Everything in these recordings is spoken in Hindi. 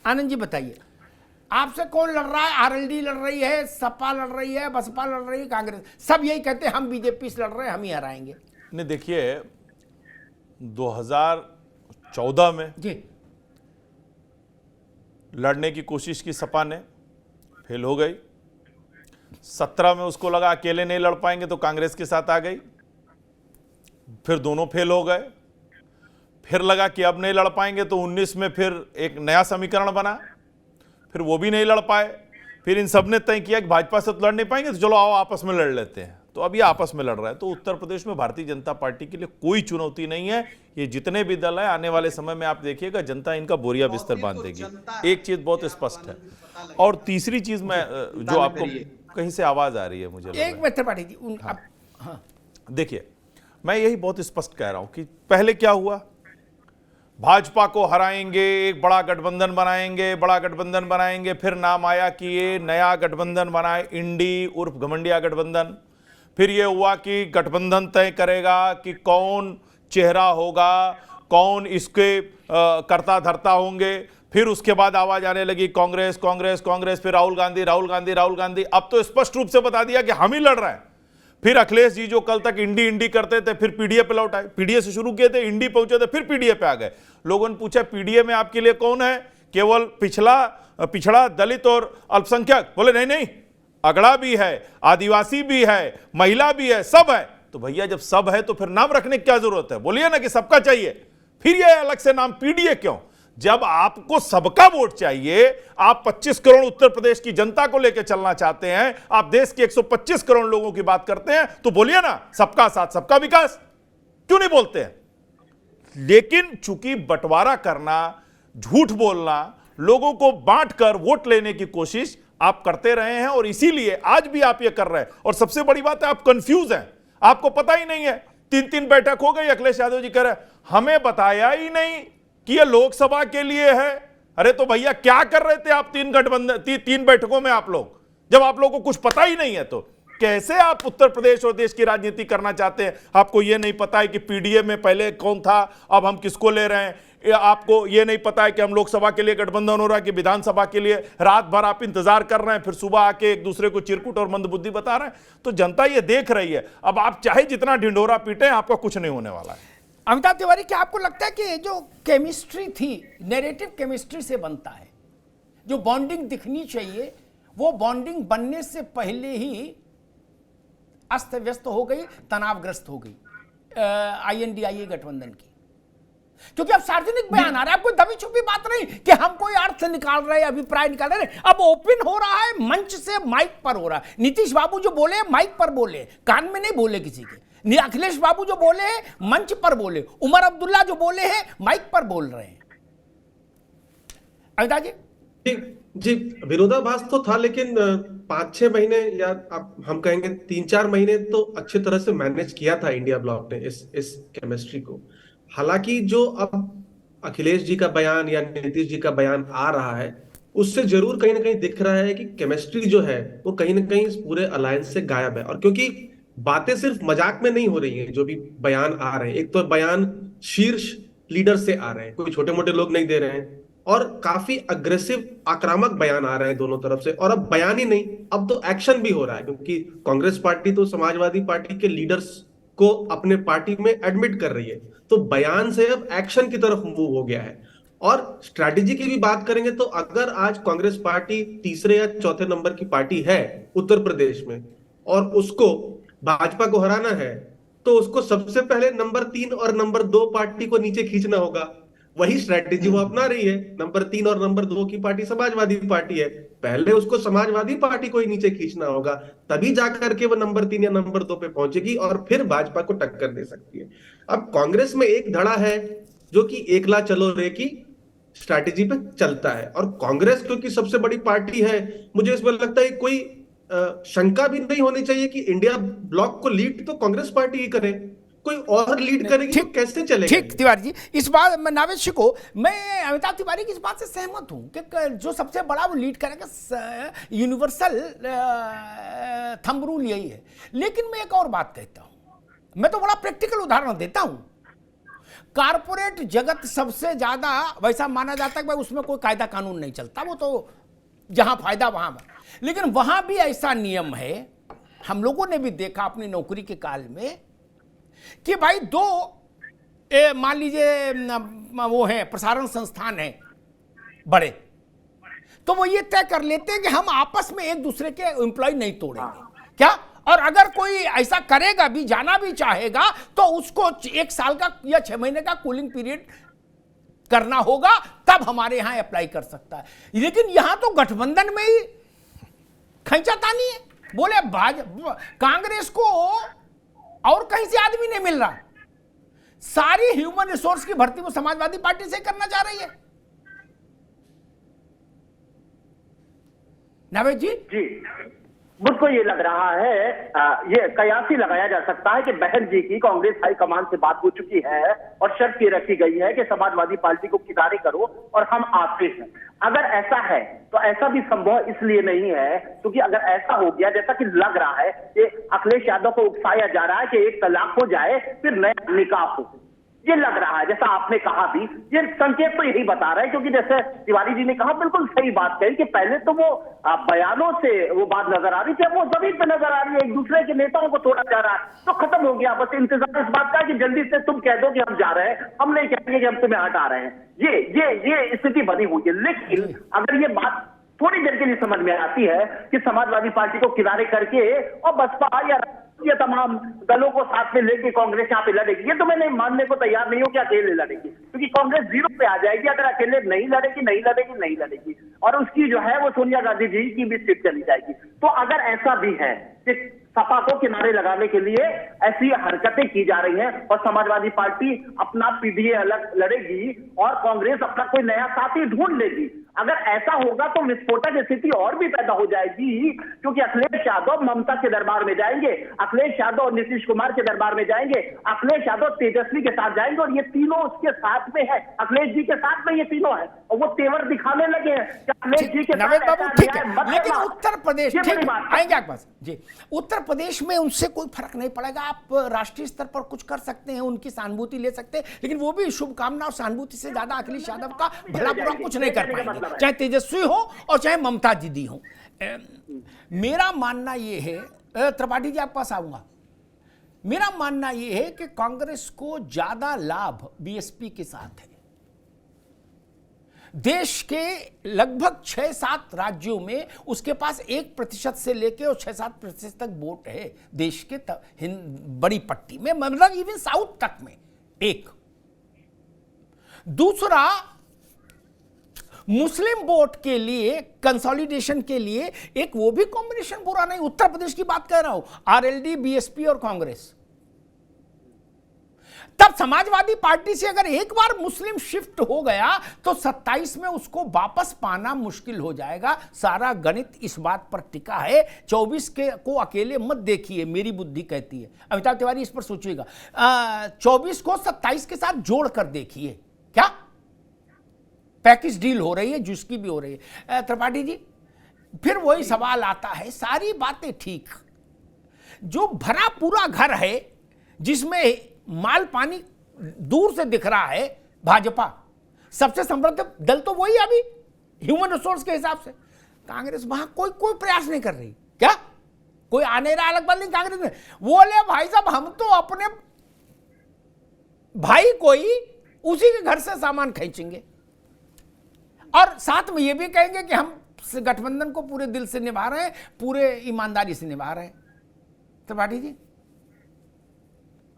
आनंद जी बताइए, आपसे कौन लड़ रहा है? आरएलडी लड़ रही है, सपा लड़ रही है, बसपा लड़ रही है, कांग्रेस, सब यही कहते हैं हम बीजेपी से लड़ रहे हैं, हम ही हराएंगे। नहीं देखिए, 2014 में जी लड़ने की कोशिश की सपा ने, फेल हो गई। 17 में उसको लगा अकेले नहीं लड़ पाएंगे तो कांग्रेस के साथ आ गई, फिर दोनों फेल हो गए। फिर लगा कि अब नहीं लड़ पाएंगे तो 19 में फिर एक नया समीकरण बना, फिर वो भी नहीं लड़ पाए। फिर इन सब ने तय किया कि भाजपा से तो लड़ नहीं पाएंगे तो चलो आओ आपस में लड़ लेते हैं, तो अब ये आपस में लड़ रहा है। तो उत्तर प्रदेश में भारतीय जनता पार्टी के लिए कोई चुनौती नहीं है। ये जितने भी दल है, आने वाले समय में आप देखिएगा जनता इनका बोरिया बिस्तर बांध देगी। एक चीज बहुत स्पष्ट है। और तीसरी चीज मैं जो आपको कहीं से आवाज आ रही है, मुझे एक मिनट त्रिपाठी जी, देखिए, मैं यही बहुत स्पष्ट कह रहा हूं कि पहले क्या हुआ, भाजपा को हराएंगे, एक बड़ा गठबंधन बनाएंगे, फिर नाम आया कि ये नया गठबंधन बनाए, इंडी उर्फ घमंडिया गठबंधन। फिर ये हुआ कि गठबंधन तय करेगा कि कौन चेहरा होगा, कौन इसके कर्ता धर्ता होंगे। फिर उसके बाद आवाज आने लगी कांग्रेस कांग्रेस कांग्रेस, फिर राहुल गांधी। अब तो स्पष्ट रूप से बता दिया कि हम ही लड़ रहे हैं। फिर अखिलेश जी जो कल तक इंडी करते थे, फिर पीडीए पे लौट आए, पीडीए से शुरू किए थे, इंडी पहुंचे थे, फिर पीडीए पे आ गए। लोगों ने पूछा पीडीए में आपके लिए कौन है? केवल पिछड़ा दलित और अल्पसंख्यक? बोले नहीं नहीं, अगड़ा भी है, आदिवासी भी है, महिला भी है, सब है। तो भैया जब सब है तो फिर नाम रखने की क्या जरूरत है? बोलिए ना कि सबका चाहिए, फिर ये अलग से नाम पीडीए क्यों? जब आपको सबका वोट चाहिए, आप 25 करोड़ उत्तर प्रदेश की जनता को लेकर चलना चाहते हैं, आप देश के 125 करोड़ लोगों की बात करते हैं, तो बोलिए ना सबका साथ सबका विकास, क्यों नहीं बोलते हैं? लेकिन चूंकि बंटवारा करना, झूठ बोलना, लोगों को बांटकर वोट लेने की कोशिश आप करते रहे हैं, और इसीलिए आज भी आप ये कर रहे हैं। और सबसे बड़ी बात है, आप कंफ्यूज हैं, आपको पता ही नहीं है। 3 बैठक हो गई, अखिलेश यादव जी कह रहे हैं हमें बताया ही नहीं कि ये लोकसभा के लिए है। अरे तो भैया क्या कर रहे थे आप 3 बैठकों में आप लोग, जब आप लोगों को कुछ पता ही नहीं है? तो कैसे आप उत्तर प्रदेश और देश की राजनीति करना चाहते हैं? आपको यह नहीं पता है कि पीडीए में पहले कौन था, अब हम किसको ले रहे हैं? आपको यह नहीं पता है कि हम लोकसभा के लिए गठबंधन हो रहा है कि विधानसभा के लिए? रात भर आप इंतजार कर रहे हैं, फिर सुबह आके एक दूसरे को चिरकुट और मंदबुद्धि बता रहे हैं। तो जनता ये देख रही है। अब आप चाहे जितना ढिंढोरा पीटे, आपका कुछ नहीं होने वाला है। अमिताभ तिवारी, क्या आपको लगता है कि जो केमिस्ट्री थी, नैरेटिव केमिस्ट्री से बनता है, जो बॉन्डिंग दिखनी चाहिए, वो बॉन्डिंग बनने से पहले ही अस्त व्यस्त हो गई, तनावग्रस्त हो गई आईएनडीआईए गठबंधन की? क्योंकि अब सार्वजनिक बयान आ रहा है, आपको दबी छुपी बात नहीं कि हम कोई अर्थ निकाल रहे हैं, अभिप्राय निकाल रहे हैं। अब ओपन हो रहा है, मंच से माइक पर हो रहा है। नीतीश बाबू जो बोले माइक पर बोले, कान में नहीं बोले किसी के। अखिलेश बाबू जो बोले हैं मंच पर बोले, उमर अब्दुल्ला जो बोले हैं माइक पर बोल रहे हैं। अमिताभ जी, जी विरोधाभास तो था, लेकिन 5-6 महीने या हम कहेंगे 3-4 महीने तो अच्छी तरह से मैनेज किया था इंडिया ब्लॉक ने इस केमिस्ट्री को। हालांकि जो अब अखिलेश जी का बयान या नीतीश जी का बयान आ रहा है, उससे जरूर कहीं ना कहीं दिख रहा है कि केमिस्ट्री जो है वो कहीं ना कहीं इस पूरे अलायंस से गायब है। और क्योंकि बातें सिर्फ मजाक में नहीं हो रही हैं, जो भी बयान आ रहे हैं, एक तो बयान शीर्ष लीडर से आ रहे हैं, कोई छोटे मोटे लोग नहीं दे रहे हैं, और काफी अग्रेसिव आक्रामक बयान आ रहे हैं दोनों तरफ से। और अब बयान ही नहीं, अब तो एक्शन भी हो रहा है, क्योंकि कांग्रेस पार्टी तो समाजवादी पार्टी के लीडर्स को अपने पार्टी में एडमिट कर रही है, तो बयान से अब एक्शन की तरफ मूव हो गया है। और स्ट्रैटेजी की भी बात करेंगे तो अगर आज कांग्रेस पार्टी तीसरे या चौथे नंबर की पार्टी है उत्तर प्रदेश में, और उसको भाजपा को हराना है, तो उसको सबसे पहले नंबर 3 और नंबर 2 पार्टी को नीचे खींचना होगा। वही स्ट्रैटेजी वो अपना रही है। नंबर 3 और नंबर 2 की पार्टी समाजवादी पार्टी है, पहले उसको समाजवादी पार्टी को ही नीचे खींचना होगा, तभी जाकर के वो नंबर 3 या नंबर 2 पे पहुंचेगी और फिर भाजपा को टक्कर दे सकती है। अब कांग्रेस में एक धड़ा है जो कि एकला चलो रे की स्ट्रैटेजी पे चलता है, और कांग्रेस क्योंकि सबसे बड़ी पार्टी है, मुझे इसमें लगता है कोई शंका भी नहीं होनी चाहिए कि इंडिया ब्लॉक को लीड तो कांग्रेस पार्टी ही करे, कोई और लीड करेगी तो कैसे चलेगा? ठीक तिवारी जी, इस बात में नावेश को मैं अमिताभ तिवारी की इस बात से सहमत हूं कि जो सबसे बड़ा वो लीड करेगा, यूनिवर्सल थंब रूल यही है। लेकिन मैं एक और बात कहता हूं, मैं तो बड़ा प्रैक्टिकल उदाहरण देता हूं। कारपोरेट जगत सबसे ज्यादा वैसा माना जाता है कि भाई उसमें कोई कायदा कानून नहीं चलता, वो तो जहां फायदा वहां है। लेकिन वहां भी ऐसा नियम है, हम लोगों ने भी देखा अपनी नौकरी के काल में, कि भाई दो मान लीजिए वो है प्रसारण संस्थान है बड़े, तो वो ये तय कर लेते हैं कि हम आपस में एक दूसरे के एम्प्लॉय नहीं तोड़ेंगे क्या, और अगर कोई ऐसा करेगा भी, जाना भी चाहेगा, तो उसको 1 साल का या 6 महीने का कूलिंग पीरियड करना होगा, तब हमारे यहां अप्लाई कर सकता है। लेकिन यहां तो गठबंधन में ही खींचातानी है, बोले भाजपा कांग्रेस को और कहीं से आदमी नहीं मिल रहा, सारी ह्यूमन रिसोर्स की भर्ती वो समाजवादी पार्टी से करना चाह रही है। नावेद जी मुझको ये लग रहा है, ये कयास ही लगाया जा सकता है कि बहन जी की कांग्रेस हाईकमान से बात हो चुकी है और शर्त ये रखी गई है कि समाजवादी पार्टी को किनारे करो और हम आते हैं। अगर ऐसा है तो ऐसा भी संभव इसलिए नहीं है क्योंकि अगर ऐसा हो गया जैसा कि लग रहा है कि अखिलेश यादव को उकसाया जा रहा है कि एक तलाक हो जाए फिर नया निकाह हो, ये लग रहा है, जैसा आपने कहा भी, ये संकेत तो यही बता रहा है। क्योंकि जैसे तिवारी जी ने कहा, बिल्कुल सही बात कही कि पहले तो वो बयानों से वो बात नजर आ रही थी, अब वो जमीन पे नजर आ रही है, एक दूसरे के नेताओं को तोड़ा जा रहा है, तो खत्म हो गया। बस इंतजार इस बात का कि जल्दी से तुम कह दो कि हम जा रहे हैं, हम नहीं कहेंगे कि हम तुम्हें हटा रहे हैं। ये स्थिति बनी हुई है। लेकिन अगर ये बात थोड़ी देर के लिए समझ में आती है कि समाजवादी पार्टी को किनारे करके और बसपा या ये तमाम दलों को साथ में लेके कांग्रेस यहाँ पे लड़ेगी, ये तो मैं नहीं मानने को तैयार नहीं हूं कि अकेले लड़ेगी, क्योंकि कांग्रेस 0 पे आ जाएगी अगर अकेले नहीं लड़ेगी और उसकी जो है वो सोनिया गांधी जी की भी सीट चली जाएगी। तो अगर ऐसा भी है कि सपा को किनारे लगाने के लिए ऐसी हरकतें की जा रही हैं और समाजवादी पार्टी अपना पीडीए अलग लड़ेगी और कांग्रेस अपना कोई नया साथी ढूंढ लेगी, अगर ऐसा होगा तो विस्फोटक स्थिति और भी पैदा हो जाएगी, क्योंकि अखिलेश यादव ममता के दरबार में जाएंगे, अखिलेश यादव और नीतीश कुमार के दरबार में जाएंगे, अखिलेश यादव तेजस्वी के साथ जाएंगे और ये तीनों उसके साथ में है, अखिलेश जी के साथ में ये तीनों है और वो तेवर दिखाने लगे हैं कि अखिलेश जी के नवेद बाबू ठीक है, साथ लेकिन उत्तर प्रदेश आएंगे आपके पास जी, उत्तर प्रदेश में उनसे कोई फर्क नहीं पड़ेगा। आप राष्ट्रीय स्तर पर कुछ कर सकते हैं, उनकी सहानुभूति ले सकते हैं, लेकिन वो भी शुभकामना और सहानुभूति से ज्यादा अखिलेश यादव का भला बुरा कुछ नहीं कर पाएंगे, चाहे तेजस्वी हो और चाहे ममता दीदी हो। मेरा मानना यह है, त्रिपाठी जी आपके पास आऊंगा, मेरा मानना यह है कि कांग्रेस को ज्यादा लाभ बीएसपी के साथ है। देश के लगभग 6-7 राज्यों में उसके पास 1% से लेकर और 6-7% तक वोट है देश के बड़ी पट्टी में, मतलब इवन साउथ तक में। एक दूसरा, मुस्लिम वोट के लिए कंसोलिडेशन के लिए एक वो भी कॉम्बिनेशन बुरा नहीं। उत्तर प्रदेश की बात कर रहा हूं, आरएलडी, बीएसपी और कांग्रेस। तब समाजवादी पार्टी से अगर एक बार मुस्लिम शिफ्ट हो गया तो 27 में उसको वापस पाना मुश्किल हो जाएगा। सारा गणित इस बात पर टिका है। 24 के को अकेले मत देखिए, मेरी बुद्धि कहती है। अमिताभ तिवारी इस पर सोचिएगा, 24 को 27 के साथ जोड़ कर देखिए, क्या पैकेज डील हो रही है, जिसकी भी हो रही है। त्रिपाठी जी, फिर वही सवाल आता है, सारी बातें ठीक, जो भरा पूरा घर है जिसमें माल पानी दूर से दिख रहा है, भाजपा सबसे समृद्ध दल तो वही अभी ह्यूमन रिसोर्स के हिसाब से। कांग्रेस वहां कोई प्रयास नहीं कर रही, क्या कोई आने रहा, अलग बात नहीं। कांग्रेस में बोले भाई साहब हम तो अपने भाई कोई उसी के घर से सामान खींचेंगे और साथ में ये भी कहेंगे कि हम गठबंधन को पूरे दिल से निभा रहे हैं, पूरे ईमानदारी से निभा रहे हैं। त्रिपाठी जी,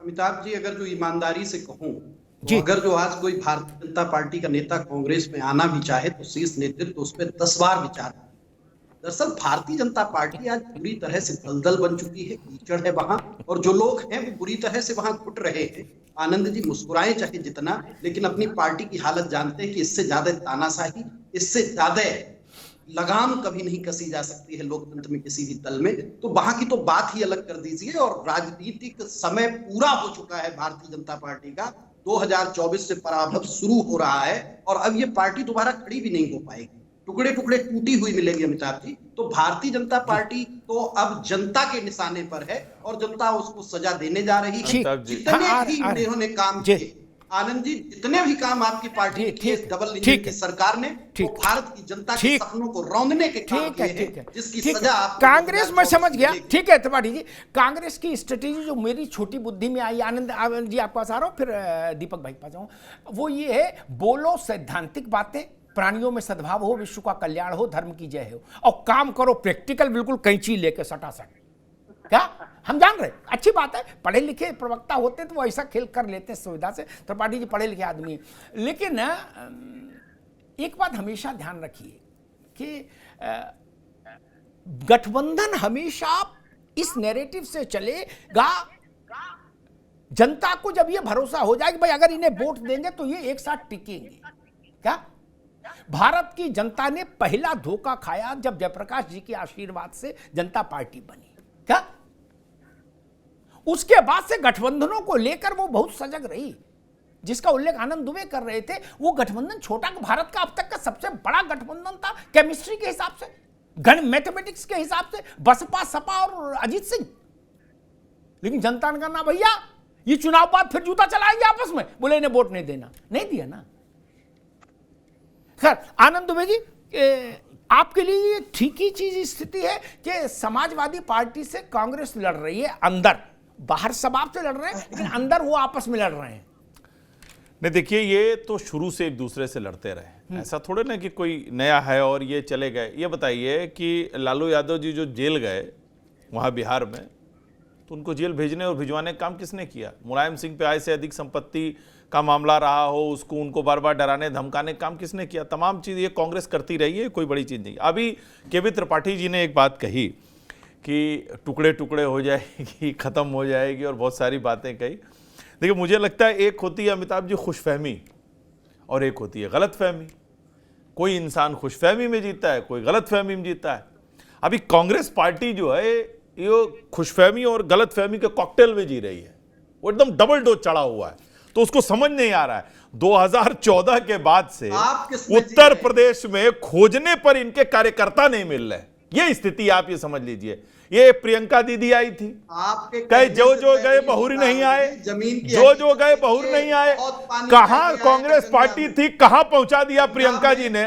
अमिताभ जी, अगर जो ईमानदारी से कहूं तो अगर जो आज कोई भारतीय जनता पार्टी का नेता कांग्रेस में आना भी चाहे तो शीर्ष नेतृत्व उस पर 10 बार विचार। दरअसल भारतीय जनता पार्टी आज पूरी तरह से दलदल बन चुकी है, कीचड़ है वहां, और जो लोग हैं वो बुरी तरह से वहां घुट रहे हैं। आनंद जी मुस्कुराए चाहे जितना, लेकिन अपनी पार्टी की हालत जानते हैं कि इससे ज्यादा तानाशाही, इससे ज्यादा लगाम कभी नहीं कसी जा सकती है लोकतंत्र में किसी भी दल में। तो वहां की तो बात ही अलग कर दीजिए। और राजनीतिक समय पूरा हो चुका है भारतीय जनता पार्टी का, 2024 से पराभव शुरू हो रहा है और अब ये पार्टी दोबारा खड़ी भी नहीं हो पाएगी, टुकड़े टुकड़े टूटी हुई मिलेंगी अमिताभ जी। तो भारतीय जनता पार्टी तो अब जनता के निशाने पर है और जनता उसको सजा देने जा रही है। जितने भी इन्होंने काम किए आनंद जी, जितने भी काम आपकी पार्टी ने किए डबल इंजन की सरकार ने, वो भारत की जनता के सपनों को रौंदने के काम किए हैं, जिसकी सजा आपको कांग्रेस में समझ गया। ठीक है त्रिपाठी जी, कांग्रेस की स्ट्रेटेजी जो मेरी छोटी बुद्धि में आई, आनंद जी आपके पास आ रहा हूं, फिर दीपक भाई पास आऊं, वो ये है, बोलो सैद्धांतिक बातें, प्राणियों में सद्भाव हो, विश्व का कल्याण हो, धर्म की जय हो, और काम करो प्रैक्टिकल, बिल्कुल कैंची लेके सटासट। क्या हम जान रहे, अच्छी बात है, पढ़े लिखे प्रवक्ता होते तो वो ऐसा खेल कर लेते हैं सुविधा से। त्रिपाठी जी पढ़े लिखे आदमी है, लेकिन एक बात हमेशा ध्यान रखिए कि गठबंधन हमेशा इस नैरेटिव से चलेगा, जनता को जब ये भरोसा हो जाए कि भाई अगर इन्हें वोट देंगे तो ये एक साथ टिकेंगे। क्या भारत की जनता ने पहला धोखा खाया जब जयप्रकाश जी के आशीर्वाद से जनता पार्टी बनी। क्या उसके बाद से गठबंधनों को लेकर वो बहुत सजग रही, जिसका उल्लेख आनंद दुबे कर रहे थे। वो गठबंधन छोटा, भारत का अब तक का सबसे बड़ा गठबंधन था केमिस्ट्री के हिसाब से, मैथमेटिक्स के हिसाब से, बसपा सपा और अजीत सिंह। लेकिन जनता ने कहा ना भैया, ये चुनाव बाद फिर जूता चलाएंगे आपस में, बोले इन्हें वोट नहीं देना, नहीं दिया ना। खैर आनंद दुबे जी, आपके लिए ये ठीक ही चीज स्थिति है कि समाजवादी पार्टी से कांग्रेस लड़ रही है, अंदर बाहर सब आपसे लड़ रहे हैं, लेकिन अंदर वो आपस में लड़ रहे हैं। नहीं देखिए, ये तो शुरू से एक दूसरे से लड़ते रहे, ऐसा थोड़े ना कि कोई नया है और ये चले गए। ये बताइए कि लालू यादव जी जो जेल गए वहाँ बिहार में, तो उनको जेल भेजने और भिजवाने का काम किसने किया? मुलायम सिंह पे आय से अधिक संपत्ति का मामला रहा हो, उसको उनको बार बार डराने धमकाने का काम किसने किया? तमाम चीज़ ये कांग्रेस करती रही है, कोई बड़ी चीज़ नहीं। अभी केवी त्रिपाठी जी ने एक बात कही कि टुकड़े टुकड़े हो जाएगी, ख़त्म हो जाएगी, और बहुत सारी बातें कही। देखिए मुझे लगता है एक होती है अमिताभ जी खुशफहमी और एक होती है गलतफहमी। कोई इंसान खुशफहमी में जीता है, कोई गलतफहमी में जीता है। अभी कांग्रेस पार्टी जो है ये खुशफहमी और गलतफहमी के कॉकटेल में जी रही है, वो एकदम डबल डोज चढ़ा हुआ है, तो उसको समझ नहीं आ रहा है। 2014 के बाद से उत्तर प्रदेश में खोजने पर इनके कार्यकर्ता नहीं मिल रहे, ये स्थिति आप ये समझ लीजिए। ये प्रियंका दीदी आई थी, कहे जो गए बहुरी नहीं आए, जो गए बहुरी नहीं आए। कहां कांग्रेस पार्टी थी, कहां पहुंचा दिया प्रियंका जी ने,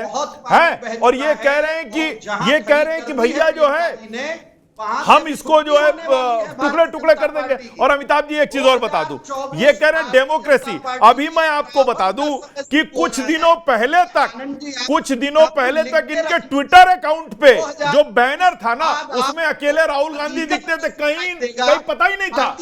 है। और ये कह रहे हैं कि भैया जो है हम इसको जो है टुकड़े टुकड़े कर देंगे। और अमिताभ जी एक चीज और बता दूं, ये कह रहे हैं डेमोक्रेसी। अभी मैं आपको बता दूं कि कुछ दिनों पहले तक इनके ट्विटर अकाउंट पे जो बैनर था ना, उसमें अकेले राहुल गांधी दिखते थे, कहीं पता ही नहीं था,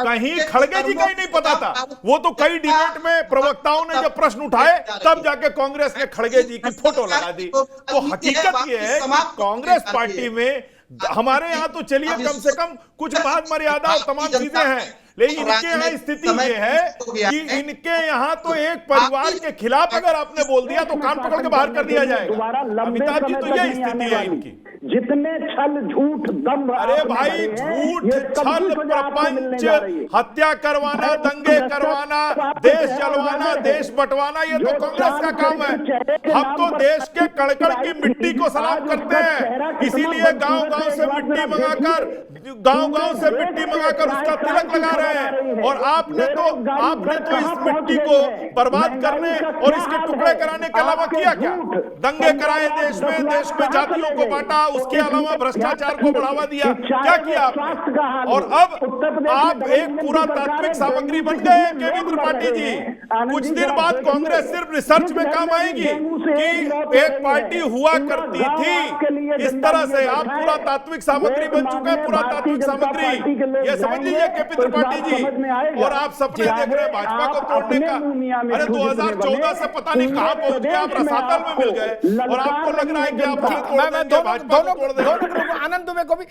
कहीं खड़गे जी कहीं नहीं पता था। वो तो कई डिबेट में प्रवक्ताओं ने जब प्रश्न उठाए तब जाके कांग्रेस ने खड़गे जी की फोटो लगा दी। तो हकीकत ये है कि कांग्रेस पार्टी में हमारे यहाँ तो चलिए कम से कम कुछ बात मर्यादा और तमाम चीजें हैं, लेकिन इनके यहाँ स्थिति ये है कि इनके यहाँ तो एक परिवार के खिलाफ अगर आपने बोल दिया तो कान पकड़ के बाहर कर दिया जाएगा। अमिताभ जी तो ये स्थिति है इनकी। जितने छल झूठ दम, अरे भाई झूठ छल प्रपंच, हत्या करवाना, दंगे करवाना, देश जलवाना, देश बंटवाना, ये तो कांग्रेस का काम है। हम तो देश के कड़कड़ की मिट्टी को सलाम करते हैं, इसीलिए गांव-गांव से मिट्टी मंगाकर उसका तिलक लगा रहे हैं। और आपने तो इस मिट्टी को बर्बाद करने और इसके टुकड़े कराने के अलावा किया क्या? दंगे कराए देश में जातियों को बांटा, उसके अलावा भ्रष्टाचार को बढ़ावा दिया, क्या किया आपने? और अब आप एक पूरा तात्विक सामग्री बन गए केवी त्रिपाठी जी। कुछ दिन बाद कांग्रेस सिर्फ रिसर्च में काम आएगी कि एक पार्टी हुआ करती थी, इस तरह से आप पूरा तात्विक सामग्री बन चुका है, पूरा तात्विक सामग्री। ये समझ लीजिए केवी त्रिपाठी जी। और आप सपने देख रहे हैं भाजपा को तोड़ने का। अरे 2014 से पता नहीं कहां पहुंच गए आप, रसातल में मिल गए और आपको लग रहा है कि आप दोनों आनंद दुबे को भी